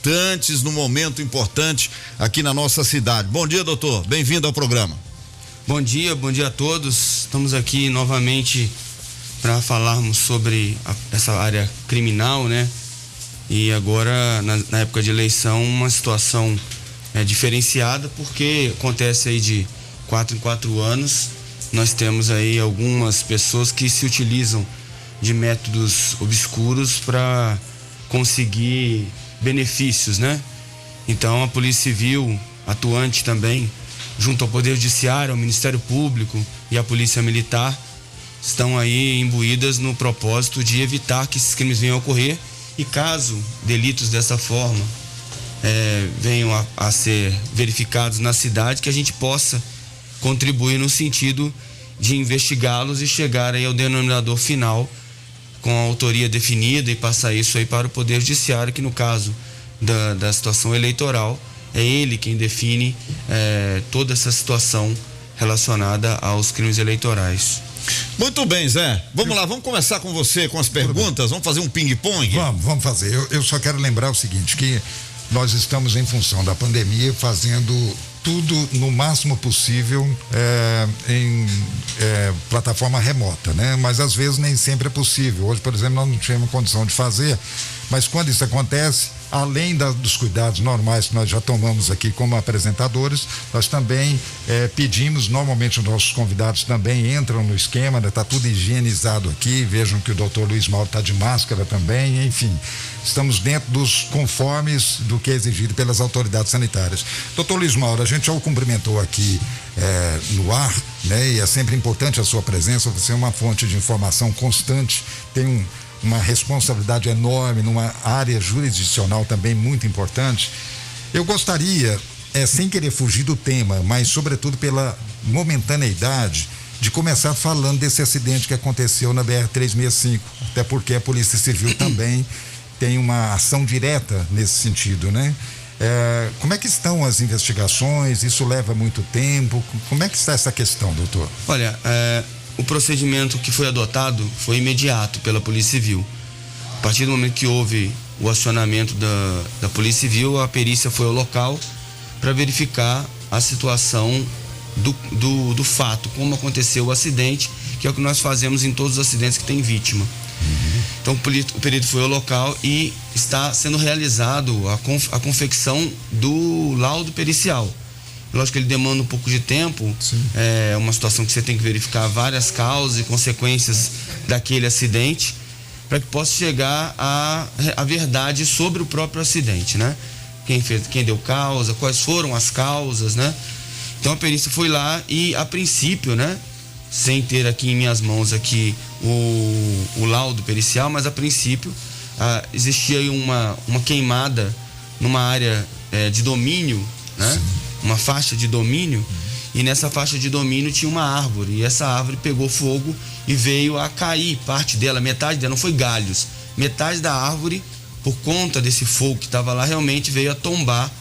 importantes, num momento importante aqui na nossa cidade. Bom dia, doutor. Bem-vindo ao programa. Bom dia a todos. Estamos aqui novamente para falarmos sobre essa área criminal, né? E agora, na época de eleição, uma situação diferenciada, porque acontece aí de 4 em 4 anos. Nós temos aí algumas pessoas que se utilizam de métodos obscuros para conseguir benefícios, né? Então, a Polícia Civil, atuante também, junto ao Poder Judiciário, ao Ministério Público e à Polícia Militar, estão aí imbuídas no propósito de evitar que esses crimes venham a ocorrer, e caso delitos dessa forma venham a ser verificados na cidade, que a gente possa contribuir no sentido de investigá-los e chegar aí ao denominador final com a autoria definida e passar isso aí para o Poder Judiciário, que no caso da situação eleitoral é ele quem define toda essa situação relacionada aos crimes eleitorais. Muito bem, Zé. Vamos lá, vamos começar com você, com as perguntas. Vamos fazer um ping-pong? Vamos fazer. Eu só quero lembrar o seguinte, que nós estamos, em função da pandemia, fazendo tudo no máximo possível em plataforma remota, né? Mas às vezes nem sempre é possível. Hoje, por exemplo, nós não tínhamos condição de fazer, mas quando isso acontece, além dos cuidados normais que nós já tomamos aqui como apresentadores, nós também pedimos, normalmente os nossos convidados também entram no esquema, né? Tá tudo higienizado aqui, vejam que o doutor Luiz Mauro está de máscara também, enfim, estamos dentro dos conformes do que é exigido pelas autoridades sanitárias. Doutor Luiz Mauro, a gente já o cumprimentou aqui no ar, né? E é sempre importante a sua presença, você é uma fonte de informação constante, tem uma responsabilidade enorme numa área jurisdicional também muito importante. Eu gostaria, sem querer fugir do tema, mas sobretudo pela momentaneidade, de começar falando desse acidente que aconteceu na BR-365, até porque a Polícia Civil também tem uma ação direta nesse sentido, né? Como é que estão as investigações? Isso leva muito tempo? Como é que está essa questão, doutor? Olha, o procedimento que foi adotado foi imediato pela Polícia Civil. A partir do momento que houve o acionamento da Polícia Civil, a perícia foi ao local para verificar a situação do fato, como aconteceu o acidente, que é o que nós fazemos em todos os acidentes que tem vítima. Então o perito foi ao local e está sendo realizado a confecção do laudo pericial. Lógico que ele demanda um pouco de tempo. Sim. É uma situação que você tem que verificar várias causas e consequências daquele acidente para que possa chegar à verdade sobre o próprio acidente, né? Quem deu causa, quais foram as causas, né? Então a perícia foi lá e, a princípio, né, sem ter aqui em minhas mãos aqui o laudo pericial, mas a princípio existia aí uma queimada numa área de domínio, né? Sim. Uma faixa de domínio, e nessa faixa de domínio tinha uma árvore, e essa árvore pegou fogo e veio a cair, parte dela, metade dela, não foi galhos, metade da árvore, por conta desse fogo que estava lá, realmente veio a tombar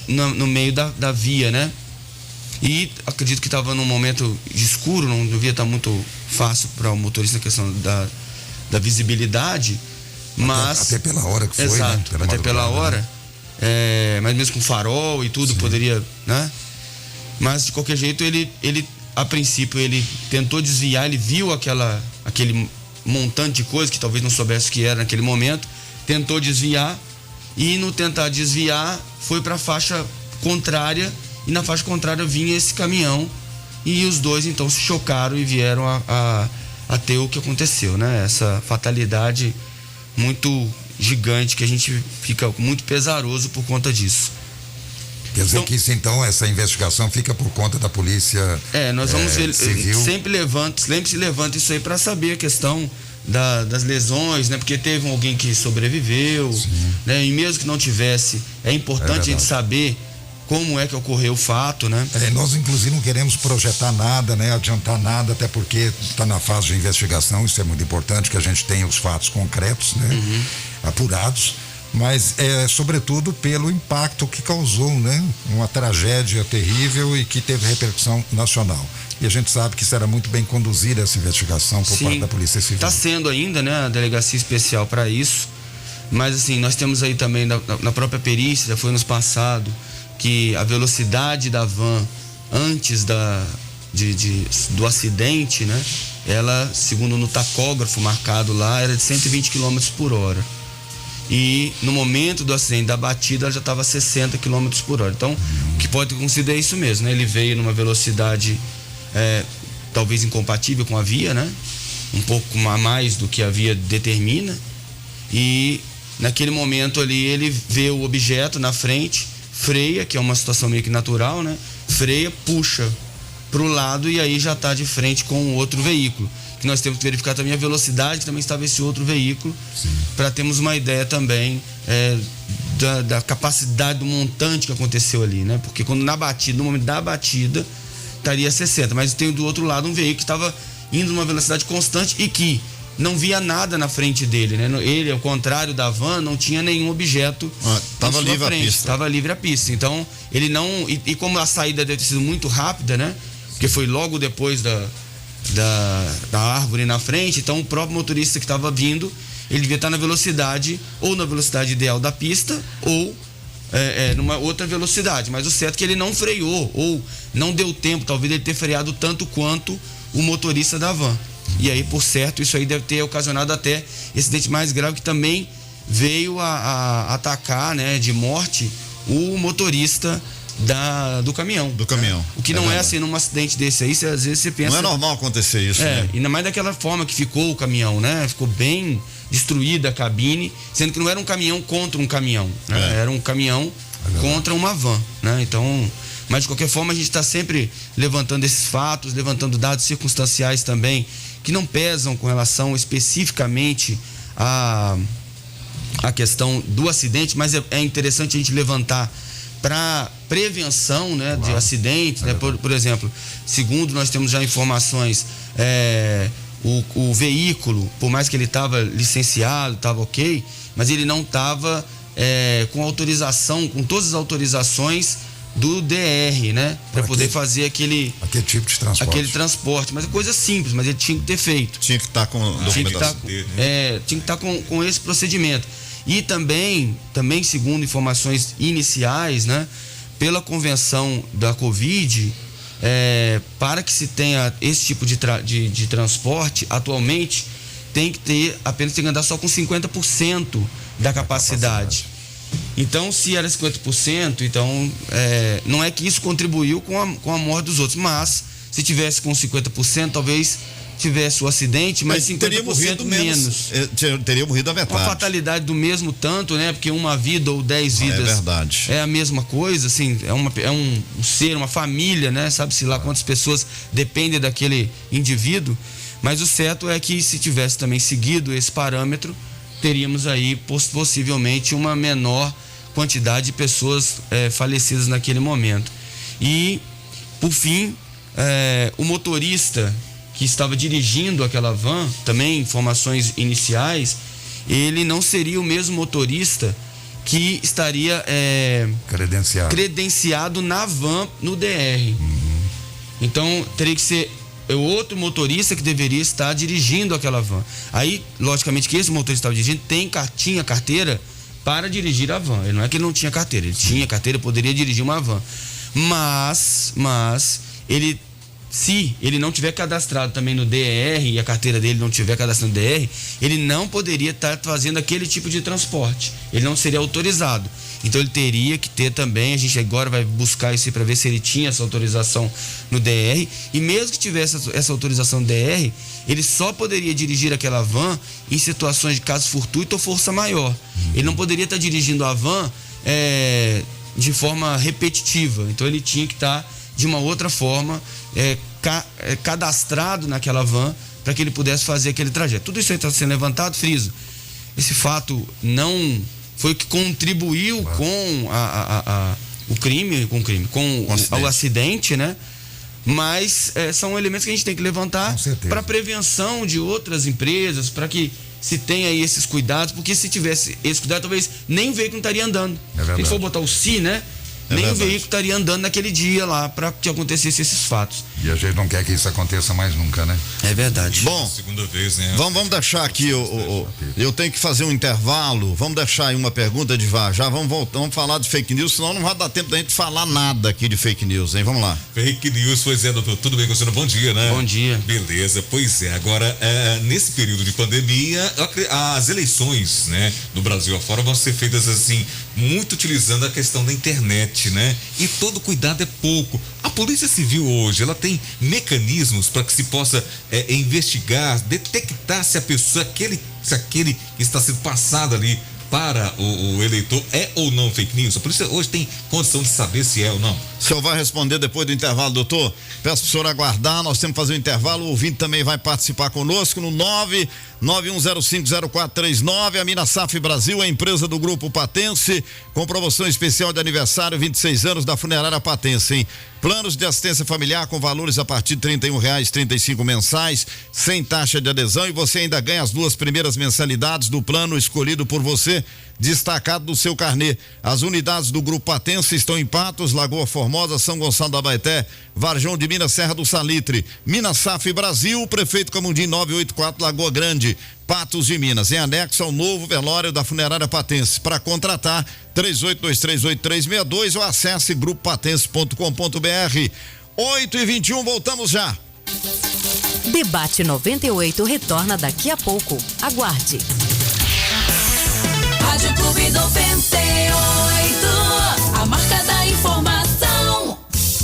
no meio da via, né? E acredito que estava num momento de escuro, não devia estar muito fácil para o motorista a questão da visibilidade, mas... Até pela hora que foi, exato, né? Até pela hora, né? Mas mesmo com farol e tudo, sim, poderia, né? Mas de qualquer jeito ele a princípio ele tentou desviar, ele viu aquele montante de coisa que talvez não soubesse o que era naquele momento, tentou desviar, e no tentar desviar foi para a faixa contrária, e na faixa contrária vinha esse caminhão, e os dois então se chocaram e vieram a ter o que aconteceu, né? Essa fatalidade muito gigante, que a gente fica muito pesaroso por conta disso. Quer dizer que isso, então, essa investigação fica por conta da polícia nós vamos ver, civil. Sempre se levanta isso aí para saber a questão das lesões, né? Porque teve alguém que sobreviveu, né? E mesmo que não tivesse, é importante a gente saber como é que ocorreu o fato, né? Nós, inclusive, não queremos projetar nada, né? Adiantar nada, até porque está na fase de investigação. Isso é muito importante, que a gente tenha os fatos concretos, né? Apurados, mas sobretudo pelo impacto que causou, né? Uma tragédia terrível e que teve repercussão nacional. E a gente sabe que será muito bem conduzida essa investigação por parte da Polícia Civil. Está sendo ainda, né? A delegacia especial para isso. Mas assim, nós temos aí também na própria perícia, já foi nos passado, que a velocidade da van antes do acidente, né? Ela, segundo no tacógrafo marcado lá, era de 120 km por hora. E no momento do acidente, da batida, ela já estava a 60 km por hora. Então, o que pode considerar isso mesmo, né? Ele veio numa velocidade talvez incompatível com a via, né? Um pouco a mais do que a via determina. E naquele momento ali, ele vê o objeto na frente, freia, que é uma situação meio que natural, né? Freia, puxa para o lado e aí já está de frente com o outro veículo. Que nós temos que verificar também a velocidade que também estava esse outro veículo, para termos uma ideia também da capacidade do montante que aconteceu ali, né? Porque quando no momento da batida, estaria 60, mas tem do outro lado um veículo que estava indo numa velocidade constante e que não via nada na frente dele, né? Ele, ao contrário da van, não tinha nenhum objeto estava livre frente, a pista. Estava livre a pista. Então, ele não... E como a saída deve ter sido muito rápida, né? Porque foi logo depois da árvore na frente, então o próprio motorista que estava vindo, ele devia estar na velocidade, ou na velocidade ideal da pista, ou numa outra velocidade. Mas o certo é que ele não freou, ou não deu tempo, talvez, ele ter freado tanto quanto o motorista da van. E aí, por certo, isso aí deve ter ocasionado até esse acidente mais grave, que também veio a atacar, né, de morte, o motorista do caminhão. Do caminhão. Né? O que não é assim num acidente desse aí, às vezes você pensa... Não é normal acontecer isso, né? Ainda mais daquela forma que ficou o caminhão, né? Ficou bem destruída a cabine, sendo que não era um caminhão contra um caminhão, né? Era um caminhão contra uma van, né? Então, mas de qualquer forma a gente está sempre levantando esses fatos, levantando dados circunstanciais também, que não pesam com relação especificamente à questão do acidente, mas é interessante a gente levantar para prevenção, né, de acidentes, né? Por exemplo, segundo nós temos já informações, o veículo, por mais que ele estava licenciado, estava ok, mas ele não estava com autorização, com todas as autorizações do DR, né, para poder fazer aquele tipo de transporte. Aquele transporte, mas é coisa simples, mas ele tinha que ter feito. Tinha que estar com documentação. Tinha que estar com esse procedimento. E também segundo informações iniciais, né, pela convenção da Covid, para que se tenha esse tipo de transporte, atualmente tem que andar só com 50% da capacidade. Então, se era 50%, então não é que isso contribuiu com a morte dos outros, mas se tivesse com 50%, talvez tivesse o acidente, mas 50% teria morrido menos. Teria morrido a metade. Uma fatalidade do mesmo tanto, né? Porque uma vida ou 10 vidas é verdade. É a mesma coisa, assim, é um ser, uma família, né? Sabe-se lá quantas pessoas dependem daquele indivíduo, mas o certo é que se tivesse também seguido esse parâmetro, teríamos aí possivelmente uma menor quantidade de pessoas falecidas naquele momento. E, por fim, o motorista que estava dirigindo aquela van, também informações iniciais, ele não seria o mesmo motorista que estaria credenciado na van no DR. Então teria que ser outro motorista que deveria estar dirigindo aquela van. Aí, logicamente, que esse motorista estava dirigindo tinha carteira para dirigir a van. Ele não é que ele não tinha carteira, ele tinha carteira, poderia dirigir uma van. Mas ele, se ele não tiver cadastrado também no DR e a carteira dele não tiver cadastrado no DR, ele não poderia estar fazendo aquele tipo de transporte. Ele não seria autorizado. Então ele teria que ter também, a gente agora vai buscar isso para ver se ele tinha essa autorização no DR, e mesmo que tivesse essa autorização no DR, ele só poderia dirigir aquela van em situações de caso fortuito ou força maior. Ele não poderia estar dirigindo a van de forma repetitiva. Então ele tinha que estar de uma outra forma cadastrado naquela van para que ele pudesse fazer aquele trajeto. Tudo isso aí está sendo levantado, friso. Esse fato não foi o que contribuiu com o acidente, né? Mas são elementos que a gente tem que levantar para prevenção de outras empresas, para que se tenha aí esses cuidados, porque se tivesse esse cuidado, talvez nem o veículo não estaria andando. Se a gente for botar o si, né? nem o veículo estaria andando naquele dia lá para que acontecesse esses fatos. E a gente não quer que isso aconteça mais nunca, né? É verdade. Bom, segunda vez, né? Vamos deixar aqui, eu tenho que fazer um intervalo, vamos deixar aí uma pergunta de já vamos falar de fake news, senão não vai dar tempo da gente falar nada aqui de fake news, hein? Vamos lá. Fake news, pois é, doutor, tudo bem com você? Bom dia, né? Bom dia. Beleza, pois é, agora, nesse período de pandemia, as eleições, né, no Brasil afora vão ser feitas assim, muito utilizando a questão da internet, né? E todo cuidado é pouco. A Polícia Civil hoje, ela tem mecanismos para que se possa investigar, detectar se a pessoa, se aquele que está sendo passado ali para o eleitor é ou não fake news. A polícia hoje tem condição de saber se é ou não. O senhor vai responder depois do intervalo, doutor? Peço para o senhor aguardar, nós temos que fazer um intervalo, o ouvinte também vai participar conosco no 991050439. A Minasaf Brasil é a empresa do Grupo Patense, com promoção especial de aniversário, 26 anos da Funerária Patense, hein? Planos de assistência familiar com valores a partir de R$31,35 mensais, sem taxa de adesão, e você ainda ganha as 2 primeiras mensalidades do plano escolhido por você, destacado do seu carnê. As unidades do Grupo Patense estão em Patos, Lagoa Formosa, São Gonçalo da Abaeté, Varjão de Minas, Serra do Salitre. Minasaf Brasil, Prefeito Camundim 984, Lagoa Grande, Patos de Minas, em anexo ao novo velório da Funerária Patense. Para contratar, 38238362 ou acesse grupopatense.com.br. 8h21, voltamos já. Debate 98 retorna daqui a pouco. Aguarde. Rádio Clube 98, a marca da informação.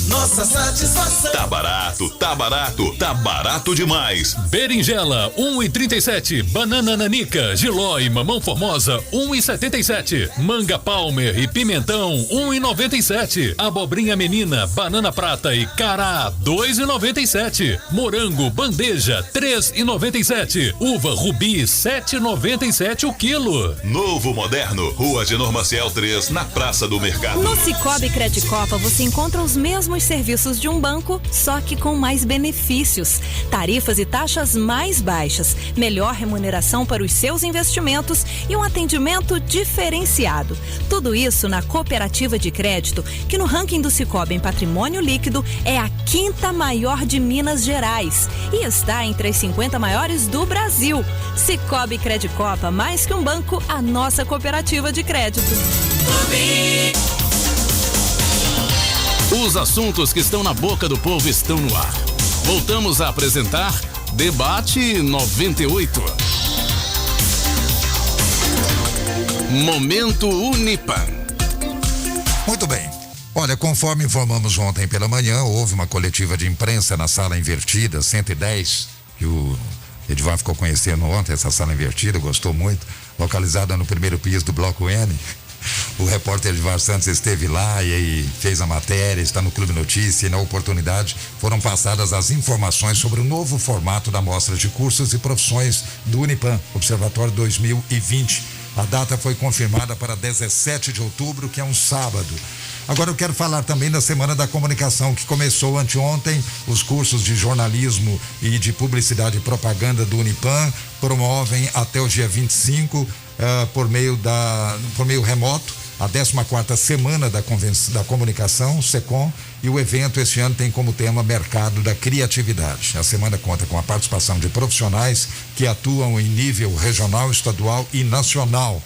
Nossa satisfação. Tá barato, tá barato, tá barato demais. Berinjela, 1,37. Banana nanica, jiló e mamão formosa, 1,77. Manga palmer e pimentão, 1,97. Abobrinha menina, banana prata e cará, 2,97. Morango bandeja, 3,97. Uva rubi, 7,97 o quilo. Novo Moderno, Rua Agenor Maciel 3, na Praça do Mercado. No Cicobi Credicopa você encontra os mesmos serviços de um banco, só que com mais benefícios. Tarifas e taxas mais baixas, melhor remuneração para os seus investimentos e um atendimento diferenciado. Tudo isso na cooperativa de crédito, que no ranking do Cicobi em patrimônio líquido é a 5ª maior de Minas Gerais e está entre as 50 maiores do Brasil. Cicobi Credicopa, mais que um banco, a nossa cooperativa de crédito. Os assuntos que estão na boca do povo estão no ar. Voltamos a apresentar Debate 98. Momento Unipan. Muito bem. Olha, conforme informamos ontem pela manhã, houve uma coletiva de imprensa na sala invertida, 110, que o Edivar ficou conhecendo ontem, essa sala invertida, gostou muito, localizada no primeiro piso do Bloco N. O repórter Edivar Santos esteve lá e fez a matéria, está no Clube Notícia, e na oportunidade foram passadas as informações sobre o novo formato da mostra de cursos e profissões do Unipan, Observatório 2020. A data foi confirmada para 17 de outubro, que é um sábado. Agora eu quero falar também da Semana da Comunicação, que começou anteontem. Os cursos de jornalismo e de publicidade e propaganda do Unipan promovem até o dia 25, por meio remoto, a 14ª Semana da Comunicação, SECOM, e o evento este ano tem como tema Mercado da Criatividade. A semana conta com a participação de profissionais que atuam em nível regional, estadual e nacional.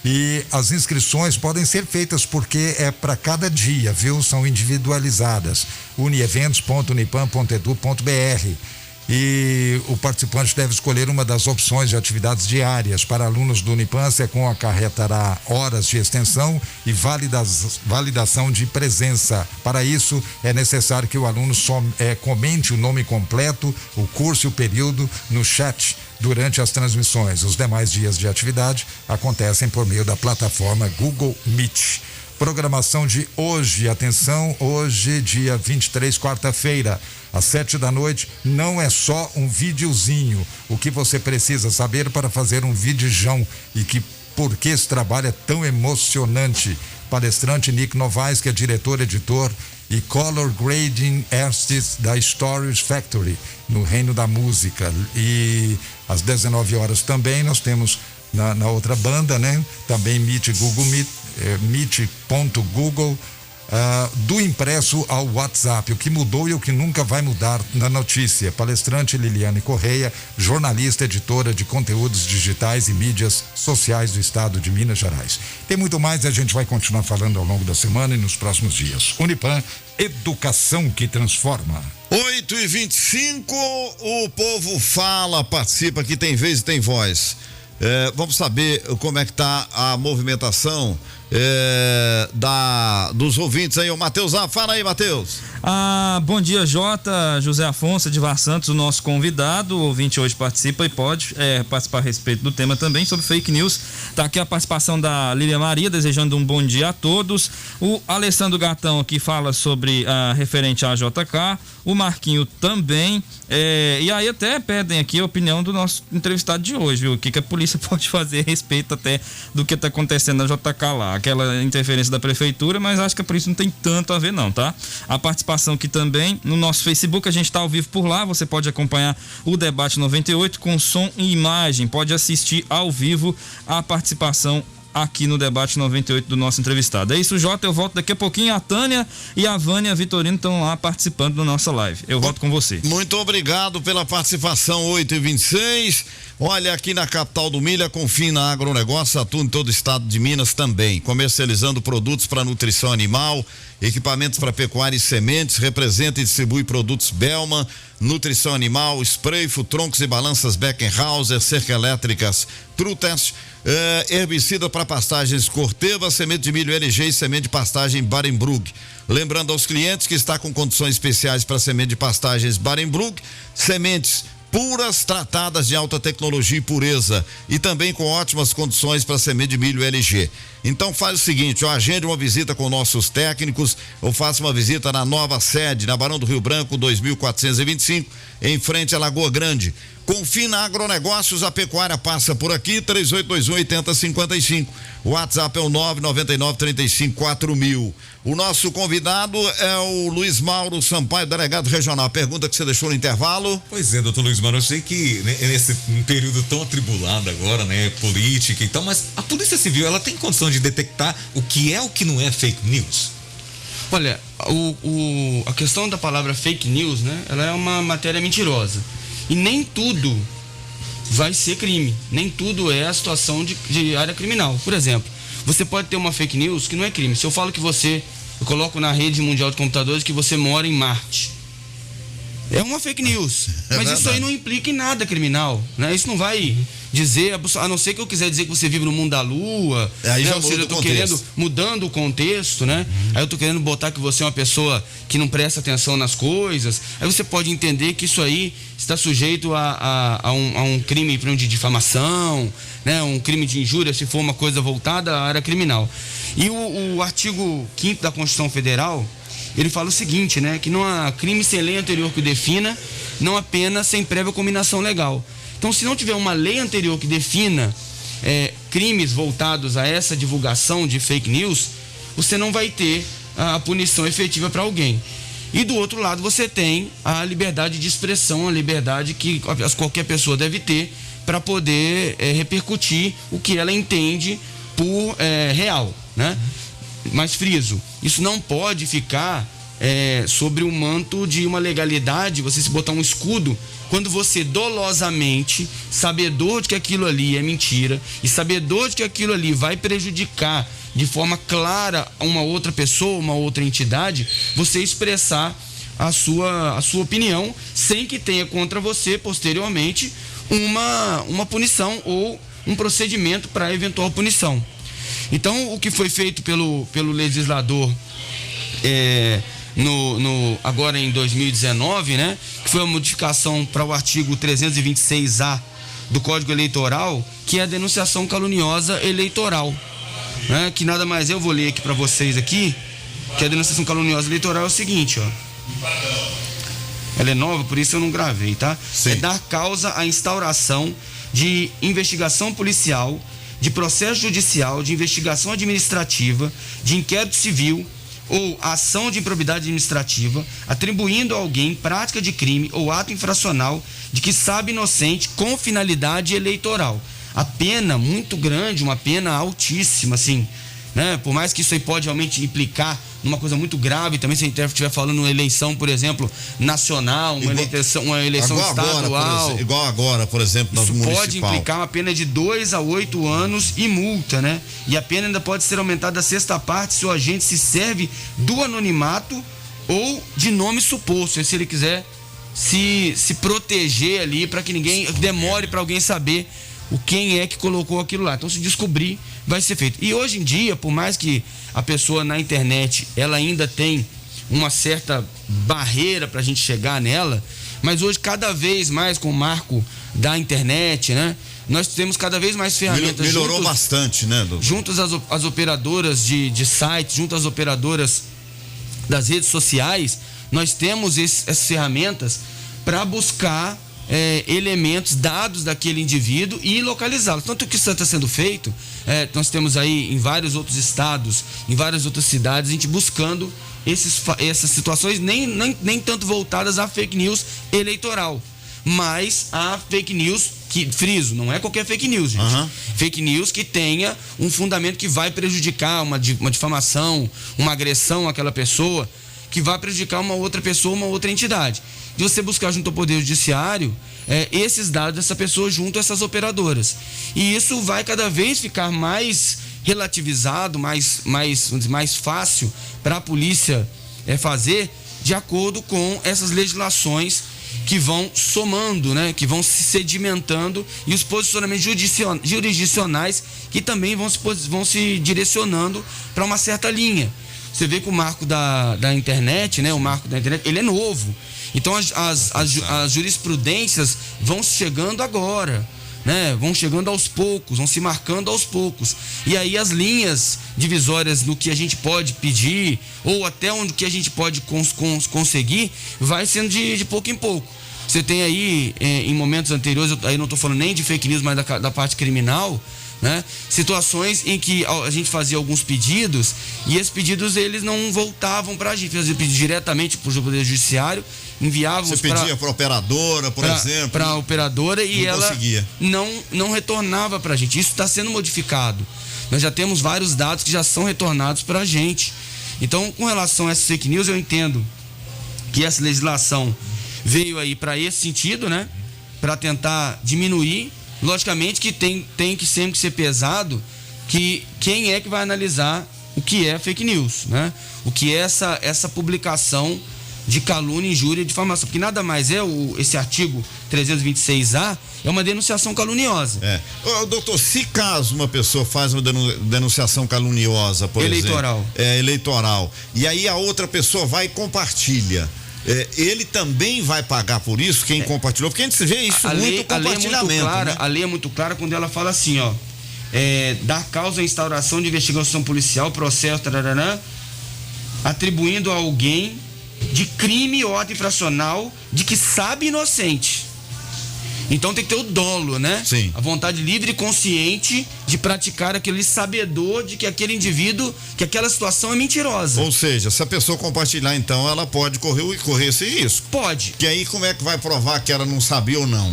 E as inscrições podem ser feitas porque é para cada dia, viu? São individualizadas. unieventos.unipan.edu.br. E o participante deve escolher uma das opções de atividades diárias. Para alunos do Unipan, a SECOM acarretará horas de extensão e validação de presença. Para isso, é necessário que o aluno comente o nome completo, o curso e o período no chat durante as transmissões. Os demais dias de atividade acontecem por meio da plataforma Google Meet. Programação de hoje, atenção, hoje, dia 23, quarta-feira, às 19h, não é só um videozinho. O que você precisa saber para fazer um videojão e por que esse trabalho é tão emocionante. Palestrante Nick Novaes, que é diretor, editor e color grading artist da Stories Factory, no Reino da Música. E às 19h também nós temos na outra banda, né? Também Meet Google Meet, meet.google do impresso ao WhatsApp, o que mudou e o que nunca vai mudar na notícia. Palestrante Liliane Correia, jornalista, editora de conteúdos digitais e mídias sociais do estado de Minas Gerais. Tem muito mais, a gente vai continuar falando ao longo da semana e nos próximos dias. Unipam, educação que transforma. 8h25, o povo fala, participa, que tem vez e tem voz. Vamos saber como é que tá a movimentação dos ouvintes aí. O Matheus, fala aí, Matheus. Bom dia, Jota, José Afonso, Edivar Santos, o nosso convidado. O ouvinte hoje participa e pode participar a respeito do tema também sobre fake news. Tá aqui a participação da Lília Maria, desejando um bom dia a todos. O Alessandro Gatão aqui fala sobre referente à JK. O Marquinho também. E aí até pedem aqui a opinião do nosso entrevistado de hoje, viu? O que a polícia pode fazer a respeito até do que está acontecendo na JK lá. Aquela interferência da prefeitura, mas acho que a polícia não tem tanto a ver não, tá? A participação aqui também no nosso Facebook, a gente está ao vivo por lá, você pode acompanhar o Debate 98 com som e imagem, pode assistir ao vivo a participação aqui no Debate 98 do nosso entrevistado. É isso, Jota, eu volto daqui a pouquinho. A Tânia e a Vânia Vitorino estão lá participando da nossa live. Eu volto com você. Muito obrigado pela participação. 8h26. Olha, aqui na capital do Milho, a Confina Agronegócio atua em todo o estado de Minas também, comercializando produtos para nutrição animal, equipamentos para pecuária e sementes, representa e distribui produtos Belman, nutrição animal, spray, troncos e balanças Beckenhauser, cerca elétricas Trutest, herbicida para pastagens Corteva, semente de milho LG e semente de pastagem Barenbrug. Lembrando aos clientes que está com condições especiais para semente de pastagens Barenbrug, sementes puras, tratadas de alta tecnologia e pureza, e também com ótimas condições para semente de milho LG. Então faz o seguinte, agende uma visita com nossos técnicos, ou faça uma visita na nova sede, na Barão do Rio Branco, 2425, em frente à Lagoa Grande. Confina Agronegócios, a pecuária passa por aqui, 3821-8055. O WhatsApp é o 999-35-4000. O nosso convidado é o Luiz Mauro Sampaio, delegado regional. A pergunta que você deixou no intervalo. Pois é, doutor Luiz Mauro, eu sei que nesse período tão atribulado agora, né, política e tal, mas a Polícia Civil, ela tem condição de detectar o que é o que não é fake news? Olha, a questão da palavra fake news, né, ela é uma matéria mentirosa. E nem tudo vai ser crime, nem tudo é a situação de área criminal. Por exemplo, você pode ter uma fake news que não é crime. Se eu falo que eu coloco na rede mundial de computadores que você mora em Marte, é uma fake news, mas isso aí não implica em nada criminal, né? Isso não vai dizer, a não ser que eu quiser dizer que você vive no mundo da lua, aí né? Ou seja, eu tô mudando o contexto, né? Aí eu tô querendo botar que você é uma pessoa que não presta atenção nas coisas, aí você pode entender que isso aí está sujeito a um crime de difamação, né? Um crime de injúria, se for uma coisa voltada à área criminal. E o artigo 5º da Constituição Federal, ele fala o seguinte, né? Que não há crime sem lei anterior que o defina, não há pena sem prévia cominação legal. Então, se não tiver uma lei anterior que defina crimes voltados a essa divulgação de fake news, você não vai ter a punição efetiva para alguém. E do outro lado, você tem a liberdade de expressão, a liberdade que qualquer pessoa deve ter para poder repercutir o que ela entende por real, né? Mas friso, isso não pode ficar sobre o manto de uma legalidade, você se botar um escudo, quando você dolosamente, sabedor de que aquilo ali é mentira e sabedor de que aquilo ali vai prejudicar de forma clara uma outra pessoa, uma outra entidade, você expressar a sua opinião sem que tenha contra você posteriormente uma punição ou um procedimento para eventual punição. Então, o que foi feito pelo legislador agora em 2019, né, que foi a modificação para o artigo 326A do Código Eleitoral, que é a denunciação caluniosa eleitoral, né, que nada mais eu vou ler aqui para vocês aqui, que a denunciação caluniosa eleitoral é o seguinte, ó. Ela é nova, por isso eu não gravei, tá? Sim. É dar causa à instauração de investigação policial, de processo judicial, de investigação administrativa, de inquérito civil ou ação de improbidade administrativa, atribuindo a alguém prática de crime ou ato infracional de que sabe inocente com finalidade eleitoral. A pena muito grande, uma pena altíssima, assim, né? Por mais que isso aí pode realmente implicar numa coisa muito grave, também se a gente estiver falando uma eleição, por exemplo, nacional, uma eleição estadual. Igual agora, por exemplo, nas municipais. Pode implicar uma pena de 2 a 8 anos e multa, né? E a pena ainda pode ser aumentada a 6ª se o agente se serve do anonimato ou de nome suposto, se ele quiser se proteger ali para que ninguém demore para alguém saber quem é que colocou aquilo lá. Então, se descobrir, vai ser feito. E hoje em dia, por mais que a pessoa na internet ela ainda tem uma certa barreira para a gente chegar nela, mas hoje cada vez mais com o marco da internet, né, nós temos cada vez mais ferramentas. Melhorou bastante, né, doutor? Juntos às operadoras de sites, junto às operadoras das redes sociais, nós temos essas ferramentas para buscar elementos, dados daquele indivíduo e localizá-los. Tanto que isso está sendo feito, nós temos aí em vários outros estados, em várias outras cidades, a gente buscando essas situações, nem tanto voltadas à fake news eleitoral, mas a fake news, que, friso, não é qualquer fake news, gente. Uhum. Fake news que tenha um fundamento que vai prejudicar uma difamação, uma agressão àquela pessoa, que vai prejudicar uma outra pessoa, uma outra entidade. De você buscar junto ao Poder Judiciário esses dados dessa pessoa junto a essas operadoras. E isso vai cada vez ficar mais relativizado, mais fácil para a polícia fazer, de acordo com essas legislações que vão somando, né, que vão se sedimentando, e os posicionamentos jurisdicionais que também vão se direcionando para uma certa linha. Você vê que o marco da internet, né, o marco da internet, ele é novo. Então as jurisprudências vão chegando agora, né? Vão chegando aos poucos, vão se marcando aos poucos. E aí as linhas divisórias no que a gente pode pedir, ou até onde que a gente pode conseguir, vai sendo de pouco em pouco. Você tem aí, em momentos anteriores, aí não estou falando nem de fake news, mas da parte criminal, né? Situações em que a gente fazia alguns pedidos e esses pedidos eles não voltavam para a gente, fazia pedido diretamente para o Poder Judiciário, enviávamos. Você pedia para a operadora, por exemplo. Para a operadora e ela conseguia. não retornava para a gente. Isso está sendo modificado. Nós já temos vários dados que já são retornados para a gente. Então, com relação a essas fake news, eu entendo que essa legislação veio aí para esse sentido, né? Para tentar diminuir. Logicamente que tem que sempre ser pesado que quem é que vai analisar o que é fake news, né? O que é essa publicação de calúnia, injúria e difamação. Porque nada mais esse artigo 326A é uma denunciação caluniosa. Doutor, se caso uma pessoa faz uma denunciação caluniosa, por exemplo, eleitoral, e aí a outra pessoa vai e compartilha, ele também vai pagar por isso, quem compartilhou, porque a gente vê isso muito compartilhamento. A lei é muito clara quando ela fala assim, ó, dar causa à instauração de investigação policial, processo, tarará, atribuindo a alguém de crime ou ato infracional de que sabe inocente. Então tem que ter o dolo, né? Sim. A vontade livre e consciente de praticar aquele sabedor de que aquele indivíduo, que aquela situação é mentirosa. Ou seja, se a pessoa compartilhar, então, ela pode correr esse risco. Pode. Que aí como é que vai provar que ela não sabia ou não?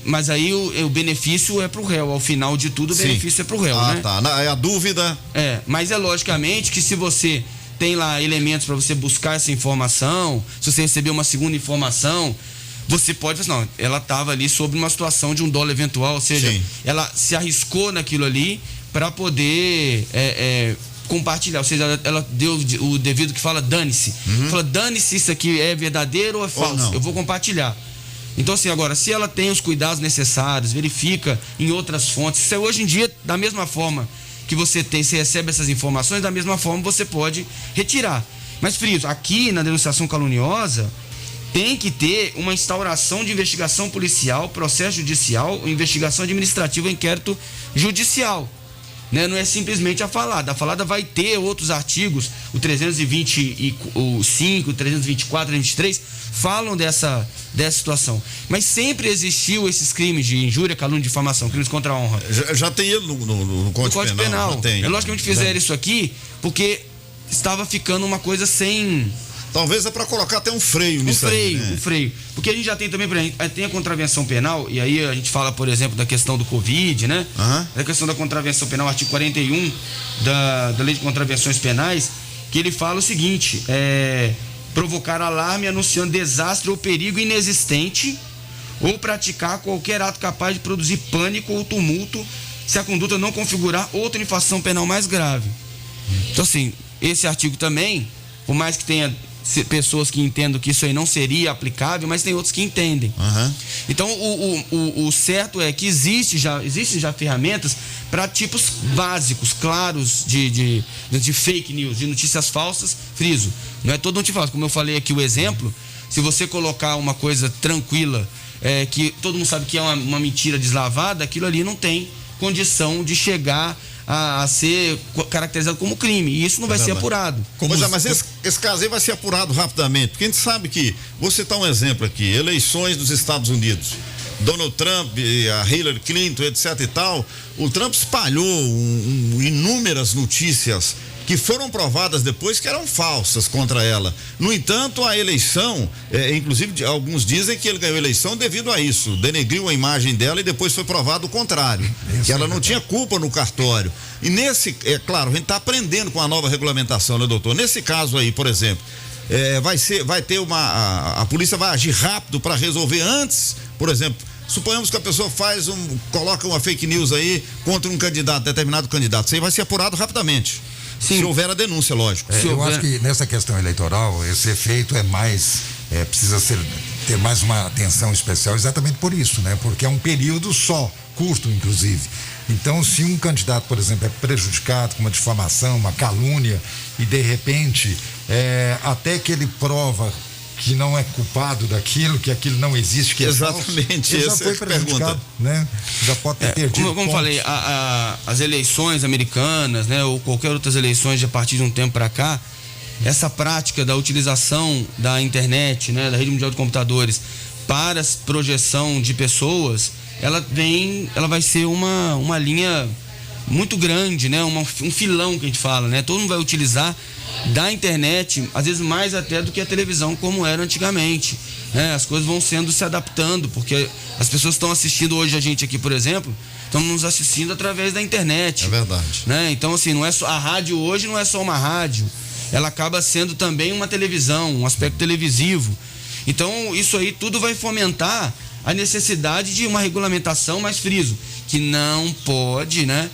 Mas aí o benefício é pro réu. Ao final de tudo, o benefício é pro réu, né? Tá. É a dúvida. Mas é logicamente que se você tem lá elementos para você buscar essa informação, se você receber uma segunda informação, você pode falar, não, ela estava ali sobre uma situação de um dolo eventual, ou seja, sim, ela se arriscou naquilo ali para poder compartilhar, ou seja, ela deu o devido que fala dane-se. Fala, dane-se, isso aqui é verdadeiro ou é falso, eu vou compartilhar. Então assim, agora, se ela tem os cuidados necessários, verifica em outras fontes, isso é hoje em dia, da mesma forma que você recebe essas informações, da mesma forma você pode retirar. Mas, friso, aqui na denunciação caluniosa, tem que ter uma instauração de investigação policial, processo judicial, investigação administrativa, inquérito judicial. Né? Não é simplesmente a falada. A falada vai ter outros artigos, o 325, o 324, 323, falam dessa situação. Mas sempre existiu esses crimes de injúria, calúnia, difamação, crimes contra a honra. Já tem ele no Código Penal. Logicamente fizeram isso aqui porque estava ficando uma coisa sem Talvez é para colocar até um freio nisso aí, né? Um freio. Porque a gente já tem também, por exemplo, tem a contravenção penal, e aí a gente fala, por exemplo, da questão do Covid, né? Da questão da contravenção penal, artigo 41 da Lei de Contravenções Penais, que ele fala o seguinte, provocar alarme anunciando desastre ou perigo inexistente ou praticar qualquer ato capaz de produzir pânico ou tumulto se a conduta não configurar outra infração penal mais grave. Então, assim, esse artigo também, por mais que tenha pessoas que entendam que isso aí não seria aplicável, mas tem outros que entendem. Então, o certo é que existem já ferramentas para tipos básicos, claros de fake news, de notícias falsas, friso. Não é todo notícia falsa. Como eu falei aqui o exemplo, se você colocar uma coisa tranquila, que todo mundo sabe que é uma mentira deslavada, aquilo ali não tem condição de chegar a ser caracterizado como crime, e isso não vai ser apurado. Mas esse caso aí vai ser apurado rapidamente, porque a gente sabe que, vou citar um exemplo aqui, eleições dos Estados Unidos, Donald Trump, a Hillary Clinton, etc e tal, o Trump espalhou inúmeras notícias que foram provadas depois que eram falsas contra ela. No entanto, a eleição, inclusive alguns dizem que ele ganhou a eleição devido a isso, denegriu a imagem dela e depois foi provado o contrário, que ela não tinha culpa no cartório. E claro, a gente está aprendendo com a nova regulamentação, né, doutor? Nesse caso aí, por exemplo, a polícia vai agir rápido para resolver antes, por exemplo. Suponhamos que a pessoa coloca uma fake news aí contra um determinado candidato. Isso aí vai ser apurado rapidamente. Sim. Se houver a denúncia, lógico. Eu acho que nessa questão eleitoral, esse efeito precisa ter mais uma atenção especial exatamente por isso, né? Porque é um período só, curto inclusive. Então, se um candidato, por exemplo, é prejudicado com uma difamação, uma calúnia, e de repente, até que ele prova que não é culpado daquilo, que aquilo não existe, que exatamente, ele já foi prejudicado, né? Já pode ter perdido. Como falei, as eleições americanas, né, ou qualquer outras eleições a partir de um tempo para cá, essa prática da utilização da internet, né, da rede mundial de computadores para projeção de pessoas, ela vai ser uma linha muito grande, né, um filão que a gente fala, né? Todo mundo vai utilizar da internet, às vezes mais até do que a televisão como era antigamente, né? As coisas vão se adaptando, porque as pessoas estão assistindo hoje a gente aqui, por exemplo, estão nos assistindo através da internet. É verdade. Né? Então, assim, a rádio hoje não é só uma rádio, ela acaba sendo também uma televisão, um aspecto televisivo. Então, isso aí tudo vai fomentar a necessidade de uma regulamentação, mais friso, que não pode, né,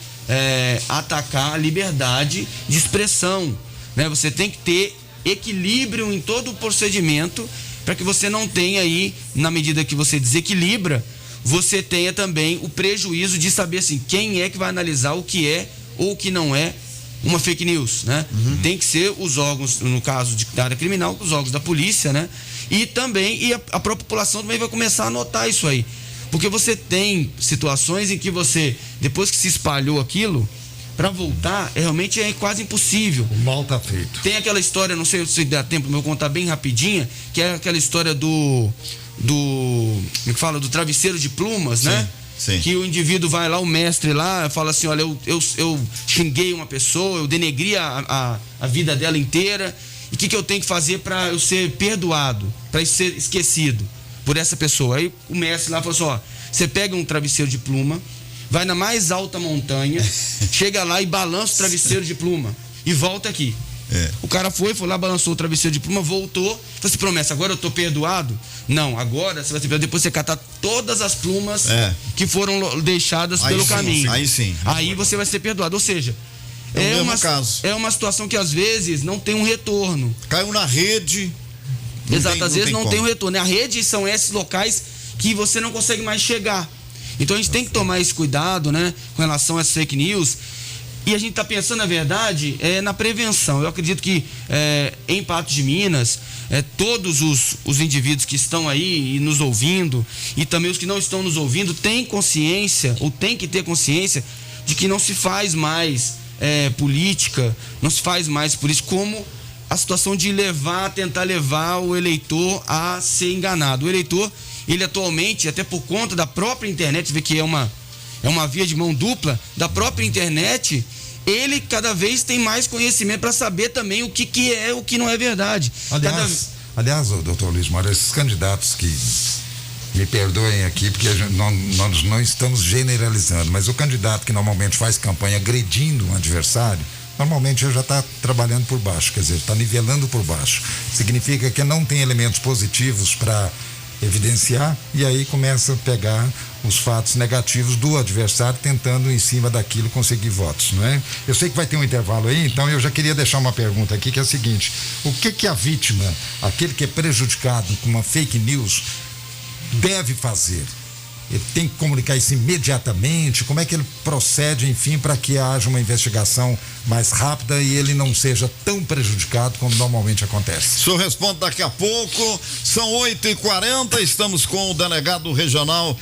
atacar a liberdade de expressão. Né? Você tem que ter equilíbrio em todo o procedimento para que você não tenha aí, na medida que você desequilibra, você tenha também o prejuízo de saber assim, quem é que vai analisar o que é ou o que não é uma fake news, né? Tem que ser os órgãos, no caso da área criminal, os órgãos da polícia, né? E também, a própria população também vai começar a notar isso aí. Porque você tem situações em que você, depois que se espalhou aquilo, para voltar, realmente é quase impossível. O mal tá feito. Tem aquela história, não sei se dá tempo, mas eu vou contar bem rapidinha, que é aquela história do travesseiro de plumas, né? Sim. Que o indivíduo vai lá, o mestre lá, fala assim, olha, eu xinguei uma pessoa, eu denegri a vida dela inteira, e o que eu tenho que fazer para eu ser perdoado, para ser esquecido por essa pessoa? Aí o mestre lá falou assim, ó, você pega um travesseiro de pluma, vai na mais alta montanha, chega lá e balança o travesseiro de pluma e volta aqui. O cara foi lá, balançou o travesseiro de pluma, voltou, falou assim, promessa, agora eu tô perdoado? Não, agora você vai ser perdoado depois você catar todas as plumas que foram deixadas pelo caminho. Aí sim. Aí você vai ser perdoado, ou seja, é uma situação que às vezes não tem um retorno. Caiu na rede. Exato, às vezes não tem um retorno. A rede são esses locais que você não consegue mais chegar. Então a gente tem que tomar esse cuidado, né, com relação a essas fake news. E a gente está pensando, na verdade, na prevenção. Eu acredito que em Patos de Minas, todos os indivíduos que estão aí nos ouvindo, e também os que não estão nos ouvindo, têm consciência, ou têm que ter consciência, de que não se faz mais política, não se faz mais por isso, como a situação de tentar levar o eleitor a ser enganado. O eleitor, ele atualmente, até por conta da própria internet, vê que é uma via de mão dupla, da própria internet, ele cada vez tem mais conhecimento para saber também o que é, o que não é verdade. Aliás, doutor Luiz Mauro, esses candidatos que, me perdoem aqui, porque nós não estamos generalizando, mas o candidato que normalmente faz campanha agredindo um adversário, normalmente ele já está trabalhando por baixo, quer dizer, está nivelando por baixo. Significa que não tem elementos positivos para evidenciar e aí começa a pegar os fatos negativos do adversário, tentando em cima daquilo conseguir votos, não é? Eu sei que vai ter um intervalo aí, então eu já queria deixar uma pergunta aqui, que é a seguinte: o que a vítima, aquele que é prejudicado com uma fake news, deve fazer? Ele tem que comunicar isso imediatamente? Como é que ele procede, enfim, para que haja uma investigação mais rápida e ele não seja tão prejudicado como normalmente acontece? O senhor responde daqui a pouco. São 8h40, estamos com o delegado regional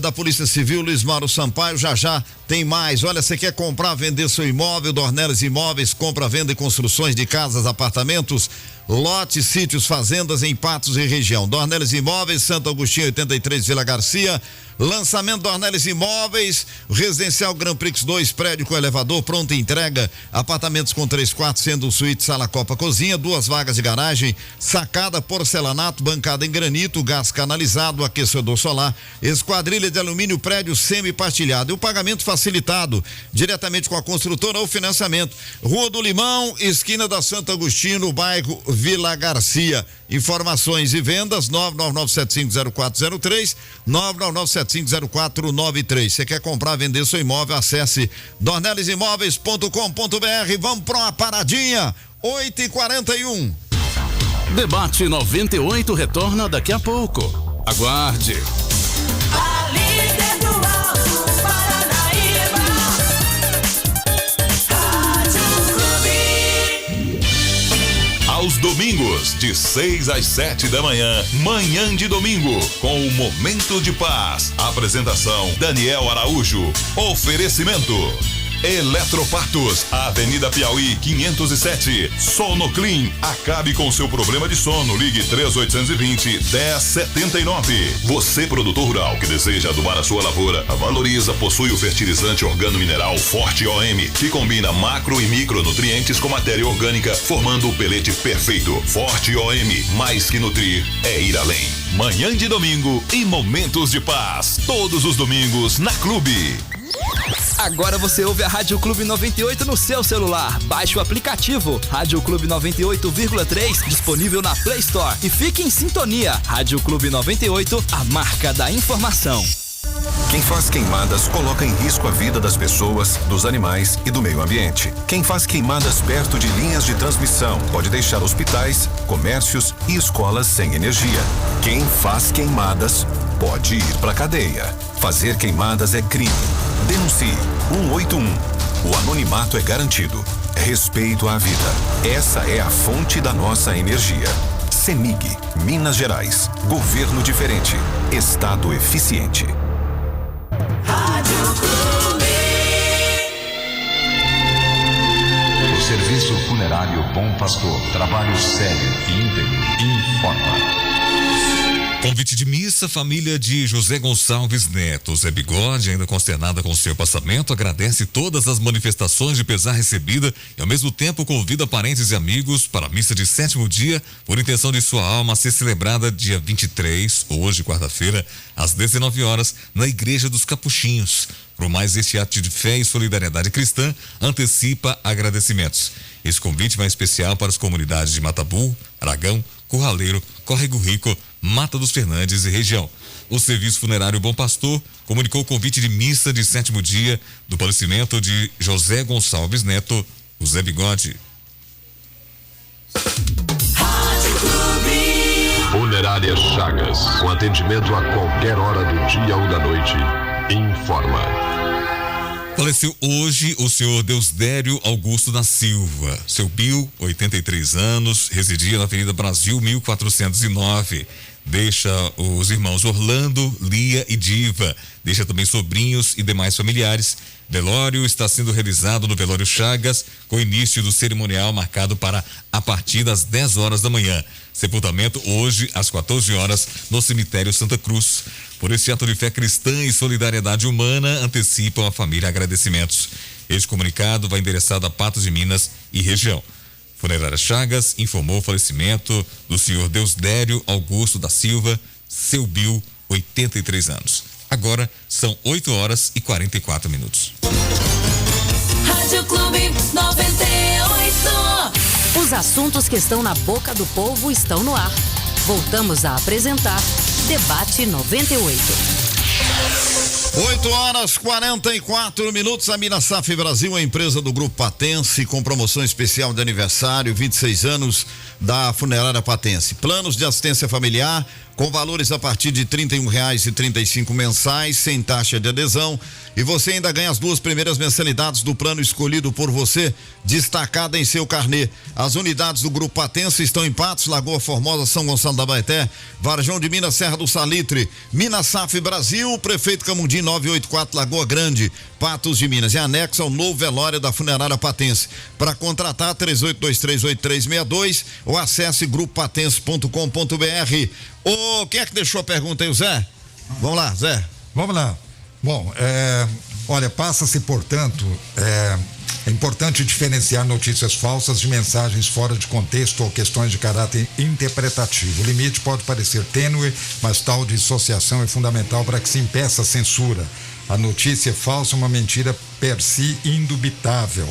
da Polícia Civil, Luiz Mauro Sampaio. Já tem mais. Olha, você quer comprar, vender seu imóvel? Dornelis Imóveis, compra, venda e construções de casas, apartamentos, lotes, sítios, fazendas em Patos e região. Dornelis Imóveis, Santo Agostinho 83, Vila Garcia. Lançamento Dornelis Imóveis, residencial Grand Prix 2, prédio com elevador, pronta entrega, apartamentos com 3 quartos, sendo suíte, sala, copa, cozinha, 2 vagas de garagem, sacada, porcelanato, bancada em granito, gás canalizado, aquecedor solar, esquadrilha de alumínio, prédio semi-partilhado e o pagamento facilitado diretamente com a construtora ou financiamento. Rua do Limão, esquina da Santo Agostinho, no bairro Vila Garcia. Informações e vendas 999750403, 999750493. Você quer comprar, vender seu imóvel? Acesse dornelisimóveis.com.br. Vamos para uma paradinha. 8h41. Debate 98 retorna daqui a pouco. Aguarde. A líder do Alto Paranaíba, Rádio Clube. Aos domingos, de 6 às 7 da manhã, Manhã de Domingo, com o Momento de Paz. Apresentação: Daniel Araújo. Oferecimento: Eletropatos, Avenida Piauí 507. Sonoclean, acabe com seu problema de sono. Ligue 3820-1079. Você, produtor rural que deseja adubar a sua lavoura, a Valoriza possui o fertilizante organo-mineral Forte OM, que combina macro e micronutrientes com matéria orgânica, formando o pelete perfeito. Forte OM, mais que nutrir, é ir além. Manhã de Domingo e Momentos de Paz, todos os domingos na Clube. Agora você ouve a Rádio Clube 98 no seu celular. Baixe o aplicativo Rádio Clube 98,3, disponível na Play Store. E fique em sintonia. Rádio Clube 98, a marca da informação. Quem faz queimadas coloca em risco a vida das pessoas, dos animais e do meio ambiente. Quem faz queimadas perto de linhas de transmissão pode deixar hospitais, comércios e escolas sem energia. Quem faz queimadas pode ir pra cadeia. Fazer queimadas é crime. Denuncie 181. O anonimato é garantido. Respeito à vida. Essa é a fonte da nossa energia. CEMIG, Minas Gerais. Governo diferente. Estado eficiente. Rádio Clube. O Serviço Funerário Bom Pastor. Trabalho sério e íntegro. Informa. Convite de missa, família de José Gonçalves Neto. Zé Bigode, ainda consternada com seu passamento, agradece todas as manifestações de pesar recebida e ao mesmo tempo convida parentes e amigos para a missa de 7º dia, por intenção de sua alma a ser celebrada dia 23, hoje, quarta-feira, às 19 horas, na Igreja dos Capuchinhos. Por mais, este ato de fé e solidariedade cristã antecipa agradecimentos. Esse convite vai especial para as comunidades de Matabu, Aragão, Curraleiro, Córrego Rico, Mata dos Fernandes e região. O Serviço Funerário Bom Pastor comunicou o convite de missa de 7º dia do falecimento de José Gonçalves Neto, o Zé Bigode. Funerária Chagas, com atendimento a qualquer hora do dia ou da noite. Informa. Faleceu hoje o senhor Deusdério Augusto da Silva. Seu Bill, 83 anos, residia na Avenida Brasil 1409. Deixa os irmãos Orlando, Lia e Diva. Deixa também sobrinhos e demais familiares. Velório está sendo realizado no Velório Chagas, com início do cerimonial marcado para a partir das 10 horas da manhã. Sepultamento hoje às 14 horas no cemitério Santa Cruz. Por esse ato de fé cristã e solidariedade humana, antecipam a família agradecimentos. Este comunicado vai endereçado a Patos de Minas e região. Funerária Chagas informou o falecimento do senhor Deusdério Augusto da Silva, seu Bill, 83 anos. Agora são 8h44. Rádio Clube 98. Os assuntos que estão na boca do povo estão no ar. Voltamos a apresentar Debate 98. 8h44. A Minasaf Brasil, a empresa do Grupo Patense, com promoção especial de aniversário, 26 anos da Funerária Patense. Planos de assistência familiar com valores a partir de R$31,35 mensais, sem taxa de adesão. E você ainda ganha as 2 primeiras mensalidades do plano escolhido por você, destacada em seu carnê. As unidades do Grupo Patense estão em Patos, Lagoa Formosa, São Gonçalo da Baeté, Varjão de Minas, Serra do Salitre. Minasaf Brasil, Prefeito Camundim 984, Lagoa Grande, Patos de Minas. E anexo ao novo velório da Funerária Patense. Para contratar, 38238362 ou acesse grupopatense.com.br. Quem é que deixou a pergunta aí, o Zé? Vamos lá, Zé. Vamos lá. Bom, olha, passa-se, portanto, é importante diferenciar notícias falsas de mensagens fora de contexto ou questões de caráter interpretativo. O limite pode parecer tênue, mas tal dissociação é fundamental para que se impeça a censura. A notícia falsa é uma mentira per si indubitável.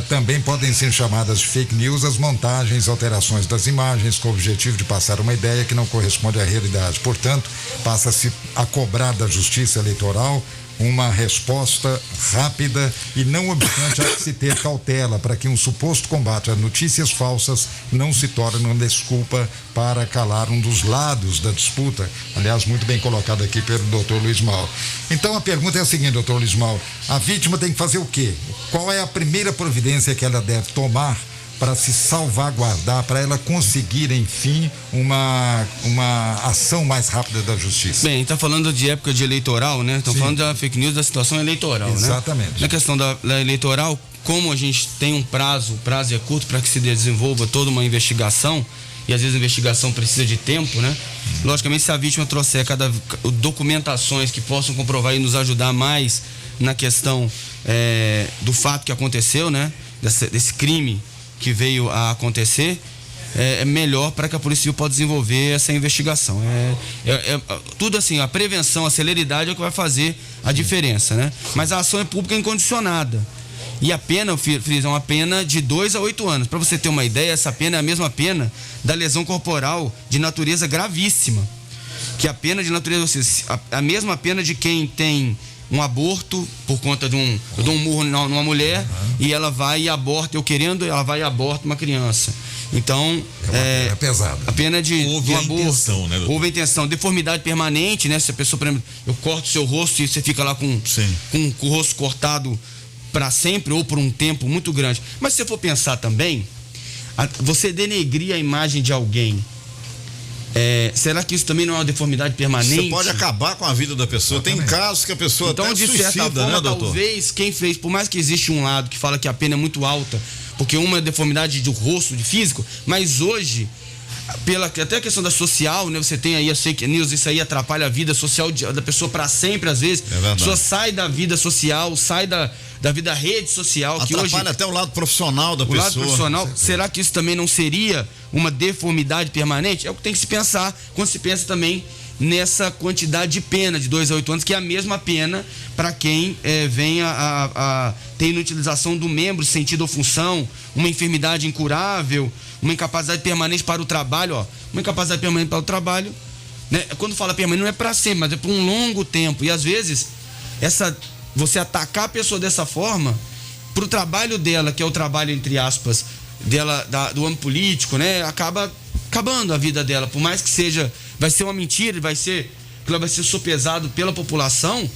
Também podem ser chamadas de fake news as montagens, alterações das imagens com o objetivo de passar uma ideia que não corresponde à realidade. Portanto, passa-se a cobrar da Justiça Eleitoral uma resposta rápida e, não obstante, há que se ter cautela para que um suposto combate a notícias falsas não se torne uma desculpa para calar um dos lados da disputa. Aliás, muito bem colocado aqui pelo doutor Luiz Mauro. Então, a pergunta é a seguinte, doutor Luiz Mauro: a vítima tem que fazer o quê? Qual é a primeira providência que ela deve tomar para se salvaguardar, para ela conseguir, enfim, uma ação mais rápida da justiça? Bem, está falando de época de eleitoral, né? Estão falando da fake news da situação eleitoral, exatamente, né? Na questão da eleitoral, como a gente tem um prazo, o prazo é curto para que se desenvolva toda uma investigação, e às vezes a investigação precisa de tempo, né? Logicamente, se a vítima trouxer documentações que possam comprovar e nos ajudar mais na questão do fato que aconteceu, né? Desse crime que veio a acontecer, é melhor para que a Polícia Civil possa desenvolver essa investigação. Tudo assim, a prevenção, a celeridade é o que vai fazer a diferença, né? Mas a ação é pública incondicionada. E a pena, Feliz, é uma pena de 2 a 8 anos. Para você ter uma ideia, essa pena é a mesma pena da lesão corporal de natureza gravíssima. Que a pena de natureza, ou seja, a mesma pena de quem tem um aborto por conta de eu dou um murro numa mulher e ela vai e aborta, ela vai e aborta uma criança. Então, é pesada. A pena de houve um a aborto, intenção, né, doutor? houve a intenção, deformidade permanente, né? Se a pessoa, por exemplo, eu corto o seu rosto e você fica lá com o rosto cortado para sempre ou por um tempo muito grande. Mas se você for pensar também, você denegrir a imagem de alguém, será que isso também não é uma deformidade permanente? Você pode acabar com a vida da pessoa. Tem casos que a pessoa então, até de certa suicida, forma, né, doutor? talvez quem fez, por mais que existe um lado que fala que a pena é muito alta, porque uma é deformidade do rosto, de físico, mas hoje, até a questão da social, né? Você tem aí a fake news, isso aí atrapalha a vida social da pessoa para sempre, às vezes. A pessoa sai da vida social, sai da vida rede social. Atrapalha que hoje, até o lado profissional da pessoa. O lado profissional, será que isso também não seria uma deformidade permanente? É o que tem que se pensar quando se pensa também nessa quantidade de pena de 2 a 8 anos, que é a mesma pena para quem venha a ter inutilização do membro, sentido ou função, uma enfermidade incurável, uma incapacidade permanente para o trabalho, uma incapacidade permanente para o trabalho, né? Quando fala permanente não é para sempre, mas é por um longo tempo, e às vezes você atacar a pessoa dessa forma, para o trabalho dela, que é o trabalho, entre aspas, dela, do âmbito político, né? Acaba acabando a vida dela, por mais que seja, vai ser uma mentira, vai ser sopesado pela população,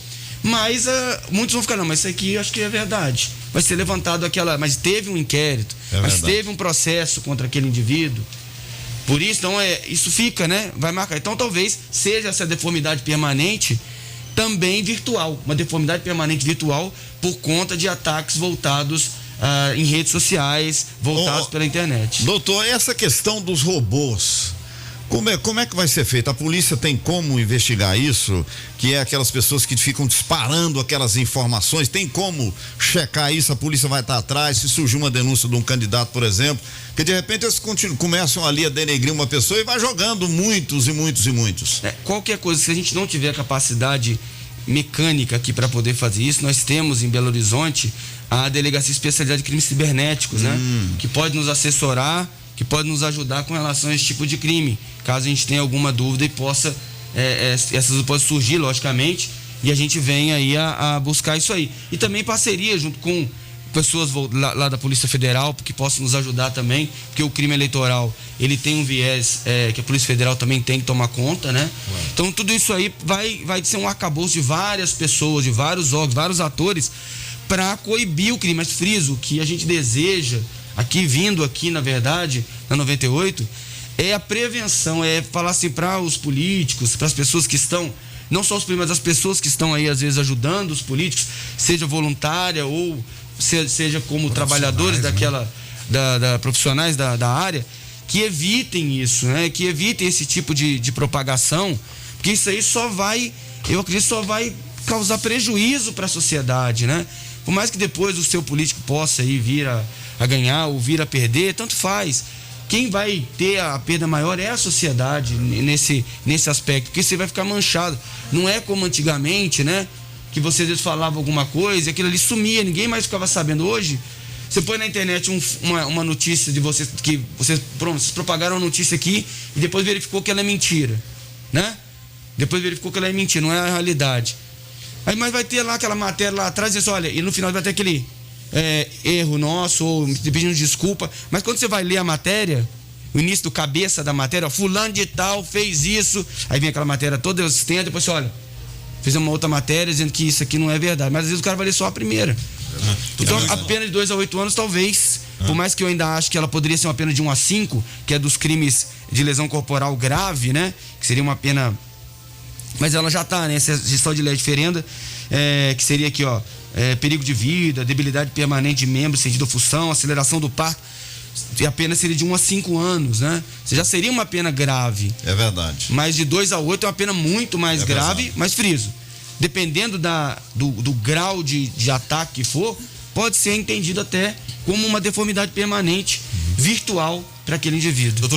mas muitos vão ficar, não, mas isso aqui eu acho que é verdade. Vai ser levantado mas teve um inquérito, mas teve um processo contra aquele indivíduo. Por isso, então, isso fica, né? Vai marcar. Então, talvez seja essa deformidade permanente também virtual, uma deformidade permanente virtual por conta de ataques voltados em redes sociais, voltados pela internet. Doutor, essa questão dos robôs, Como é que vai ser feito? A polícia tem como investigar isso? Que é aquelas pessoas que ficam disparando aquelas informações, tem como checar isso? A polícia vai estar atrás, se surgir uma denúncia de um candidato, por exemplo, que de repente eles começam ali a denegrir uma pessoa e vai jogando muitos. Qualquer coisa, se a gente não tiver capacidade mecânica aqui para poder fazer isso, nós temos em Belo Horizonte a Delegacia Especializada de Crimes Cibernéticos, né? Que pode nos assessorar, que pode nos ajudar com relação a esse tipo de crime, caso a gente tenha alguma dúvida e possa, essas pode surgir, logicamente, e a gente vem aí a buscar isso aí. E também parceria junto com pessoas lá da Polícia Federal, que possam nos ajudar também, porque o crime eleitoral, ele tem um viés que a Polícia Federal também tem que tomar conta, né? Então tudo isso aí vai ser um arcabouço de várias pessoas, de vários órgãos, vários atores, para coibir o crime. Mas friso, o que a gente deseja, vindo aqui, na verdade, na 98, é a prevenção, é falar assim para os políticos, para as pessoas que estão, não só os políticos, mas as pessoas que estão aí, às vezes, ajudando os políticos, seja voluntária ou seja como trabalhadores daquela, profissionais da área, que evitem isso, né? Que evitem esse tipo de propagação, porque isso aí eu acredito, só vai causar prejuízo para a sociedade, né? Por mais que depois o seu político possa aí vir a ganhar ou vir a perder, tanto faz. Quem vai ter a perda maior é a sociedade nesse aspecto, porque você vai ficar manchado. Não é como antigamente, né? Que você às vezes falava alguma coisa e aquilo ali sumia, ninguém mais ficava sabendo. Hoje, você põe na internet uma notícia de vocês, que vocês propagaram uma notícia aqui e depois verificou que ela é mentira, né? Depois verificou que ela é mentira, não é a realidade. Aí, mas vai ter lá aquela matéria lá atrás e diz, olha, e no final vai ter aquele erro nosso, ou pedindo desculpa. Mas quando você vai ler a matéria, o início do cabeça da matéria, ó, fulano de tal fez isso, aí vem aquela matéria toda extensa, depois você olha, fez uma outra matéria dizendo que isso aqui não é verdade, mas às vezes o cara vai ler só a primeira. Então a pena de 2 a 8 anos talvez, por mais que eu ainda acho que ela poderia ser uma pena de 1 a 5, que é dos crimes de lesão corporal grave, né, que seria uma pena, mas ela já está, né, essa gestão de lei diferenda, que seria aqui, ó, perigo de vida, debilidade permanente de membros, sentido função, aceleração do parto, e a pena seria de 1 a 5 anos, né? Você já seria uma pena grave. É verdade. Mas de 2 a 8 é uma pena muito mais grave, mas friso. Dependendo do grau de ataque que for, pode ser entendido até como uma deformidade permanente virtual para aquele indivíduo.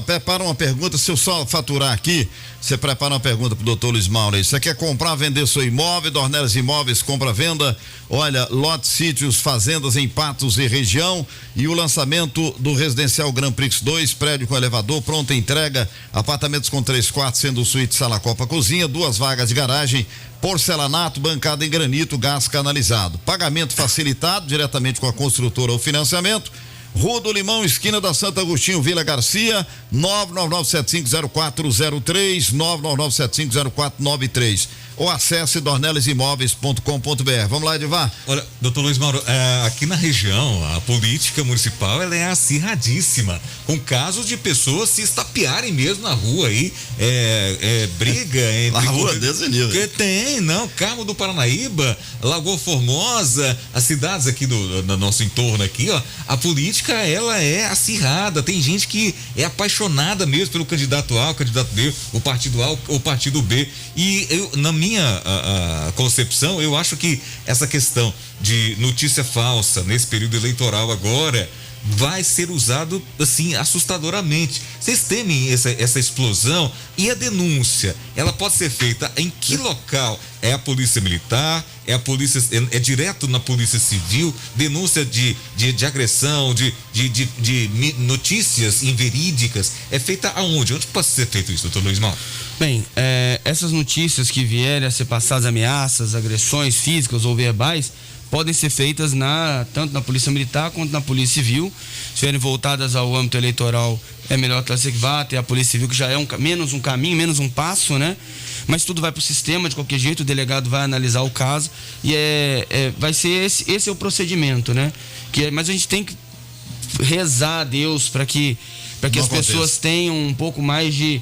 Prepara uma pergunta, se eu só faturar aqui, você prepara uma pergunta pro doutor Luiz Mauro aí. Você quer comprar, vender seu imóvel? Dornelis Imóveis, compra, venda. Olha, lotes, sítios, fazendas em Patos e região, e o lançamento do residencial Grand Prix 2, prédio com elevador, pronta entrega, apartamentos com 3 quartos, sendo suíte, sala, copa, cozinha, 2 vagas de garagem, porcelanato, bancada em granito, gás canalizado. Pagamento facilitado diretamente com a construtora ou financiamento. Rua do Limão, esquina da Santo Agostinho, Vila Garcia, 999750403, 999750493. Ou acesse dornelisimóveis.com.br. Vamos lá, Edivar? Olha, doutor Luiz Mauro, aqui na região, a política municipal, ela é acirradíssima, com casos de pessoas se estapearem mesmo na rua aí, briga entre... Na rua desse nível. Que tem, não, Carmo do Paranaíba, Lagoa Formosa, as cidades aqui do nosso entorno aqui, ó, a política, ela é acirrada, tem gente que é apaixonada mesmo pelo candidato A, o candidato B, o partido A, o partido B, e eu, na minha concepção, eu acho que essa questão de notícia falsa nesse período eleitoral agora vai ser usado assim assustadoramente. Vocês temem essa explosão? E a denúncia, ela pode ser feita em que local? É a polícia militar? É a polícia, é direto na polícia civil? Denúncia de agressão, de notícias inverídicas, é feita aonde? Onde pode ser feito isso, doutor Luiz Mauro? Bem, essas notícias que vierem a ser passadas, ameaças, agressões físicas ou verbais, podem ser feitas tanto na Polícia Militar quanto na Polícia Civil. Se estiverem voltadas ao âmbito eleitoral, é melhor que você vá até a Polícia Civil, que já é menos um caminho, menos um passo, né? Mas tudo vai para o sistema, de qualquer jeito, o delegado vai analisar o caso e vai ser esse é o procedimento, né? Mas a gente tem que rezar a Deus para que as pessoas tenham um pouco mais de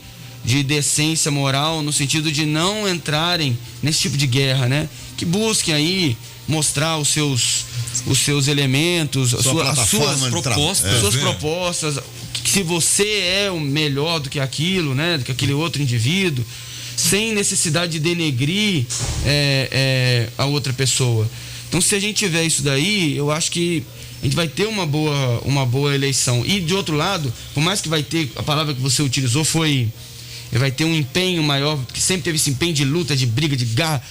decência moral, no sentido de não entrarem nesse tipo de guerra, né? Que busquem aí mostrar os seus elementos, as suas propostas, se você é o melhor do que aquilo, né? Do que aquele outro indivíduo, sem necessidade de denegrir a outra pessoa. Então, se a gente tiver isso daí, eu acho que a gente vai ter uma boa eleição. E, de outro lado, por mais que vai ter, a palavra que você utilizou foi, vai ter um empenho maior, que sempre teve esse empenho de luta, de briga, de garra.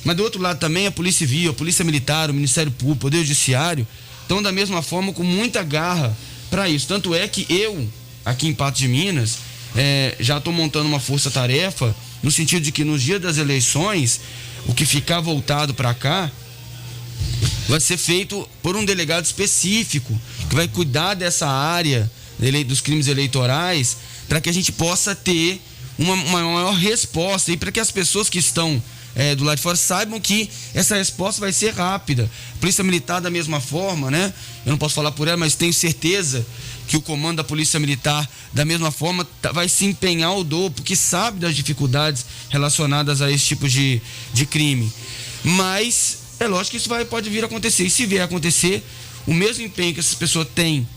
Mas, do outro lado também, a Polícia Civil, a Polícia Militar, o Ministério Público, o Poder Judiciário, estão da mesma forma com muita garra para isso. Tanto é que eu, aqui em Patos de Minas, já estou montando uma força-tarefa, no sentido de que nos dias das eleições, o que ficar voltado para cá vai ser feito por um delegado específico que vai cuidar dessa área dos crimes eleitorais, para que a gente possa ter uma maior resposta e para que as pessoas que estão do lado de fora saibam que essa resposta vai ser rápida. A Polícia Militar da mesma forma, né? Eu não posso falar por ela, mas tenho certeza que o comando da Polícia Militar da mesma forma vai se empenhar ao dobro, porque sabe das dificuldades relacionadas a esse tipo de crime. Mas é lógico que isso pode vir a acontecer. E se vier a acontecer, o mesmo empenho que essas pessoas têm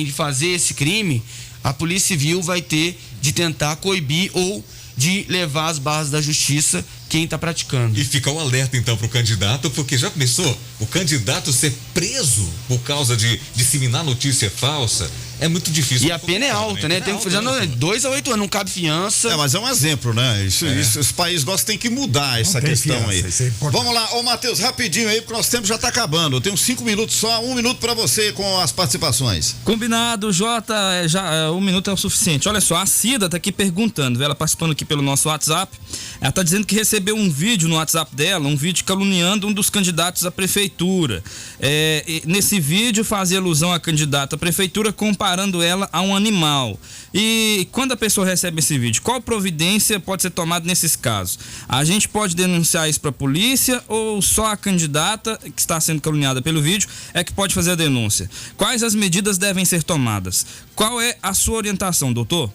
de fazer esse crime, a Polícia Civil vai ter de tentar coibir ou de levar às barras da justiça quem está praticando. E fica um alerta então para o candidato, porque já começou o candidato ser preso por causa de disseminar notícia falsa. É muito difícil. E a pena é alta, né? Tem 2 a 8 anos, não cabe fiança. Mas é um exemplo, né? Esse país gosta, tem que mudar essa questão fiança, aí. Vamos lá, ô Matheus, rapidinho aí, porque o nosso tempo já tá acabando. Eu tenho 5 minutos só, 1 minuto para você com as participações. Combinado, Jota, 1 minuto é o suficiente. Olha só, a Cida tá aqui perguntando, ela participando aqui pelo nosso WhatsApp. Ela tá dizendo que recebeu um vídeo no WhatsApp dela, um vídeo caluniando um dos candidatos à prefeitura. Nesse vídeo fazia alusão à candidata à prefeitura comparando ela a um animal. E quando a pessoa recebe esse vídeo, qual providência pode ser tomada nesses casos? A gente pode denunciar isso para a polícia ou só a candidata que está sendo caluniada pelo vídeo é que pode fazer a denúncia? Quais as medidas devem ser tomadas? Qual é a sua orientação, doutor?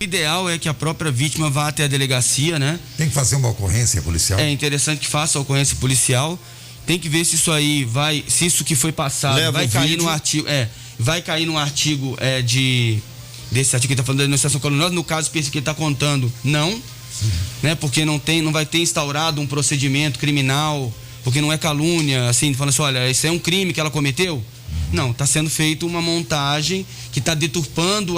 O ideal é que a própria vítima vá até a delegacia, né? Tem que fazer uma ocorrência policial? É interessante que faça a ocorrência policial. Tem que ver se isso aí se isso que foi passado vai cair no artigo. Vai cair no artigo desse artigo que está falando da denunciação caluniosa. No caso específico que ele está contando, não. Né? Porque não vai ter instaurado um procedimento criminal, porque não é calúnia, assim, falando assim, olha, isso é um crime que ela cometeu. Não, está sendo feita uma montagem que está deturpando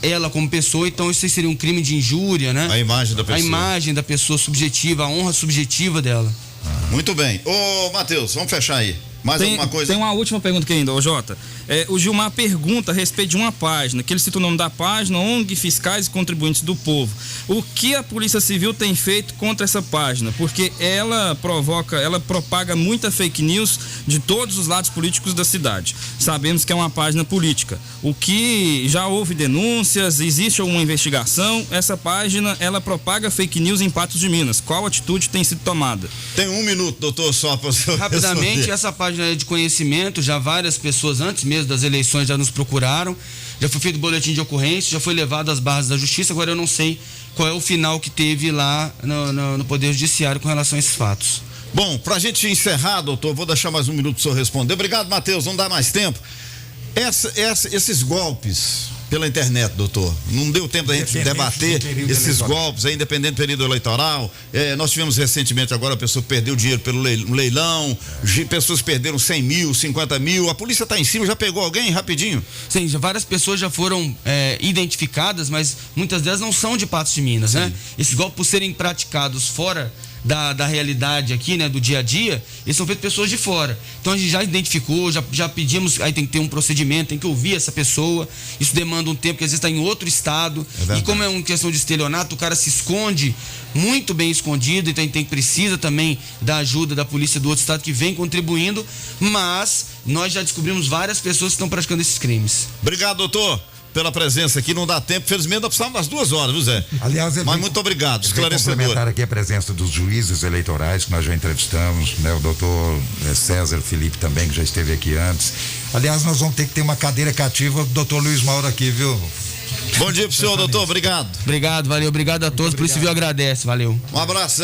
ela como pessoa, então isso seria um crime de injúria, né? A imagem da pessoa. A imagem da pessoa subjetiva, a honra subjetiva dela. Muito bem. Ô, Matheus, vamos fechar aí. Mais alguma coisa? Tem uma última pergunta aqui ainda, ô Jota. O Gilmar pergunta a respeito de uma página, que ele cita o nome da página, ONG Fiscais e Contribuintes do Povo. O que a Polícia Civil tem feito contra essa página? Porque ela propaga muita fake news de todos os lados políticos da cidade. Sabemos que é uma página política. O que já houve denúncias, existe alguma investigação? Essa página, ela propaga fake news em Patos de Minas. Qual atitude tem sido tomada? Tem 1 minuto, doutor, só para você rapidamente, responder. Essa página é de conhecimento, já várias pessoas antes mesmo das eleições já nos procuraram, já foi feito boletim de ocorrência, já foi levado às barras da justiça. Agora eu não sei qual é o final que teve lá no Poder Judiciário com relação a esses fatos. Bom, pra gente encerrar, doutor, vou deixar mais 1 minuto para o senhor responder. Obrigado, Matheus, não dá mais tempo. Esses golpes pela internet, doutor, não deu tempo da gente debater esses golpes, independente do período eleitoral. Nós tivemos recentemente agora a pessoa que perdeu dinheiro pelo leilão, pessoas perderam 100 mil, 50 mil, a polícia está em cima, já pegou alguém rapidinho? Sim, várias pessoas já foram identificadas, mas muitas delas não são de Patos de Minas, né? Esses golpes, por serem praticados fora da realidade aqui, né, do dia a dia, eles são feitos pessoas de fora. Então a gente já identificou, já pedimos, aí tem que ter um procedimento, tem que ouvir essa pessoa, isso demanda um tempo, que às vezes está em outro estado, e como é uma questão de estelionato, o cara se esconde, muito bem escondido, então a gente precisa também da ajuda da polícia do outro estado que vem contribuindo, mas nós já descobrimos várias pessoas que estão praticando esses crimes. Obrigado, doutor, pela presença aqui, não dá tempo, felizmente nós precisamos das 2 horas, viu, Zé? Aliás, mas muito obrigado, esclarecedor. Complementar aqui a presença dos juízes eleitorais que nós já entrevistamos, né? O doutor César Felipe também, que já esteve aqui antes. Aliás, nós vamos ter que ter uma cadeira cativa do doutor Luiz Mauro aqui, viu? Bom dia pro senhor, doutor. Obrigado. Obrigado, valeu. Obrigado a todos. Polícia Civil agradece. Valeu. Um abraço,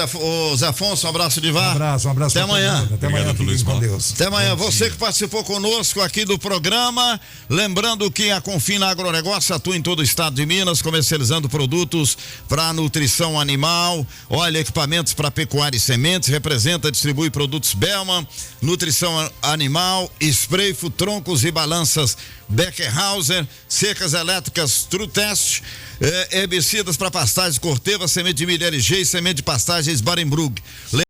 Zé Afonso. Um abraço, Divar. Um abraço. Até amanhã. Até amanhã, com Deus. Até amanhã. Você que participou conosco aqui do programa. Lembrando que a Confina Agronegócio atua em todo o estado de Minas, comercializando produtos para nutrição animal, óleo, equipamentos para pecuária e sementes, representa, distribui produtos Bellman, nutrição animal, spray, troncos e balanças Beckerhauser, secas elétricas True Test, herbicidas para pastagens Corteva, semente de milho LG e semente de pastagens Barenbrug.